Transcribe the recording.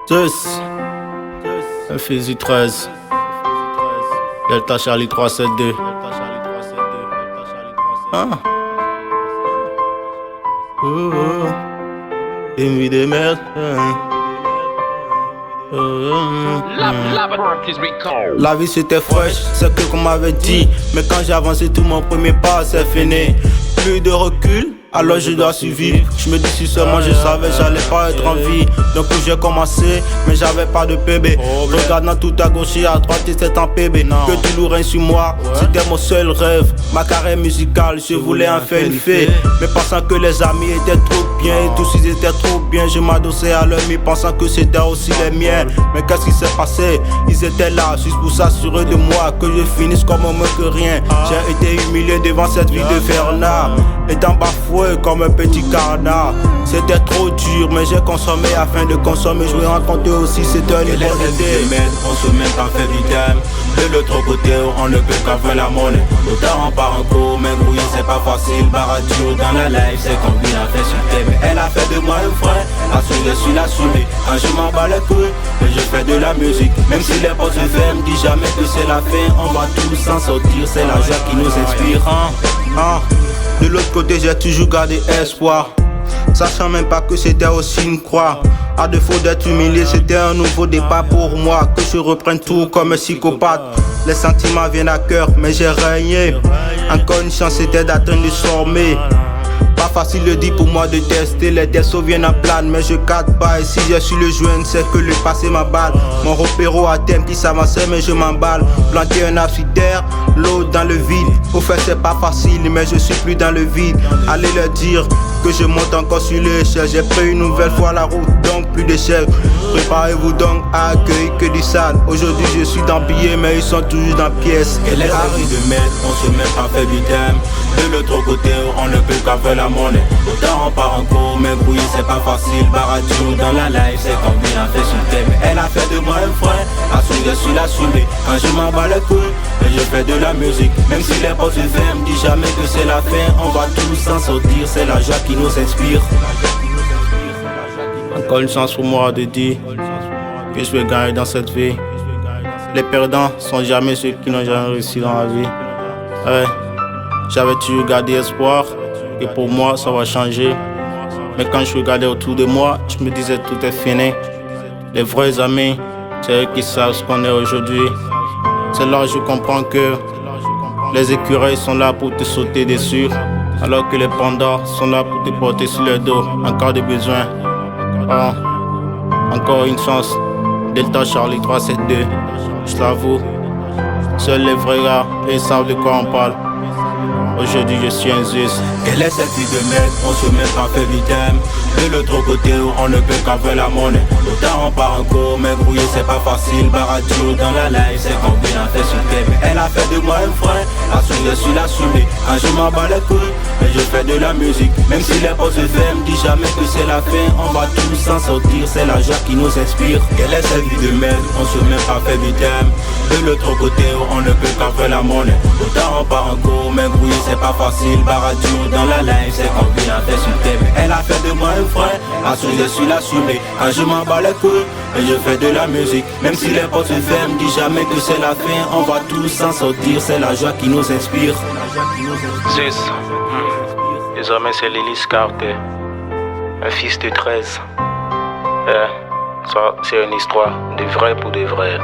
Zeus, FZ 13, Delta Charlie 372. Ah. Une vie de merde. La vie c'était fraîche, c'est que qu'on m'avait dit. Mais quand j'ai avancé tout mon premier pas c'est fini. Plus de recul, alors je dois suivre. Je me dis si seulement je savais j'allais pas être en vie. Donc j'ai commencé mais j'avais pas de PB. Regardant tout à gauche et à droite et c'est en PB. Que du lourd règne sur moi, c'était mon seul rêve. Ma carrière musicale, je voulais en faire une fée. Mais pensant que les amis étaient trop bien et tous ils étaient trop bien, je m'adossais à leur mi pensant que c'était aussi les miens. Mais qu'est-ce qui s'est passé? Ils étaient là, juste pour s'assurer de moi que je finisse comme moins que rien. J'ai été humilié devant cette vie de Fernand, étant bafoué comme un petit carnat. C'était trop dur mais j'ai consommé afin de consommer. Je vais rencontrer aussi c'était une bonne idée. On se met en fait vitam. De l'autre côté on ne peut qu'en faire la monnaie. Autant on part en cours mais grouiller c'est pas facile. Baradio dans la life c'est qu'on vient à faire sur thème. Elle a fait de moi un frère, assume je suis l'assumé. Quand je m'en bats les couilles et je fais de la musique. Même si les potes se ferment, dis jamais que c'est la fin. On va tous s'en sortir, c'est la joie qui nous inspire. De l'autre côté j'ai toujours gardé espoir, sachant même pas que c'était aussi une croix. À défaut d'être humilié, c'était un nouveau départ pour moi. Que je reprenne tout comme un psychopathe. Les sentiments viennent à cœur, mais j'ai régné. Encore une chance c'était d'atteindre le sommet. Pas facile de dire pour moi de tester. Les tests viennent en plane mais je cadre pas. Et si je suis le joint c'est que le passé m'emballe. Mon repéro à thème qui s'avançait mais je m'emballe. Planter un arbre sur terre, l'eau dans le vide. Au fait c'est pas facile mais je suis plus dans le vide. Allez leur dire que je monte encore sur l'échelle. J'ai pris une nouvelle fois la route donc plus d'échelle. Préparez-vous donc à accueillir que du sale. Aujourd'hui je suis dans billets mais ils sont toujours dans pièces. Et les avis de mettre, on se met en fait vitam. De l'autre côté on ne peut qu'en faire la monnaie. Autant on part en cours mais grouiller c'est pas facile. Baradio dans la life c'est qu'on vient à faire sur thème. Elle a fait de moi un frère, assume je suis l'assumé. Quand je m'en bats les couilles et je fais de la musique. Même si les potes se ferment, dis jamais que c'est la fin. On va tous s'en sortir, c'est la joie qui nous inspire. Encore une chance pour moi de dire que je vais gagner dans cette vie. Les perdants sont jamais ceux qui n'ont jamais réussi dans la vie. Ouais. J'avais toujours gardé espoir et pour moi ça va changer. Mais quand je regardais autour de moi, je me disais tout est fini. Les vrais amis, c'est eux qui savent ce qu'on est aujourd'hui. C'est là que je comprends que les écureuils sont là pour te sauter dessus, alors que les pandas sont là pour te porter sur le dos en cas de besoin. Encore une chance, Delta Charlie 372, je l'avoue. Seuls les vrais gars, ils savent de quoi on parle. Aujourd'hui je suis un Zeus. Elle est cette fille de mec, on se met en fait vitam. De l'autre côté on ne peut qu'en faire la monnaie. Autant on part en cours mais grouiller c'est pas facile. Baradio dans la life c'est qu'on vient à faire sur thème. Elle a fait de moi un frère, assume je suis l'assumé. Quand je m'en bats les couilles et je fais de la musique. Même si les potes se ferment, dis jamais que c'est la fin. On va tous s'en sortir, c'est la joie qui nous inspire. Elle est cette vie de merde, on se met en fait vitam. De l'autre côté on ne peut qu'en faire la monnaie. Autant on part en cours mais grouiller c'est pas facile. Baradio dans la life c'est qu'on vient à faire sur thème. Elle a fait de moi un frère, assume je suis l'assumé. Quand je m'en bats les couilles et je fais de la musique. Même si les portes se ferment, dis jamais que c'est la fin. On va tous s'en sortir, c'est la joie qui nous inspire. Zeus, désormais c'est Lily Carter, un fils de 13. Ça c'est une histoire de vrai pour de vrai.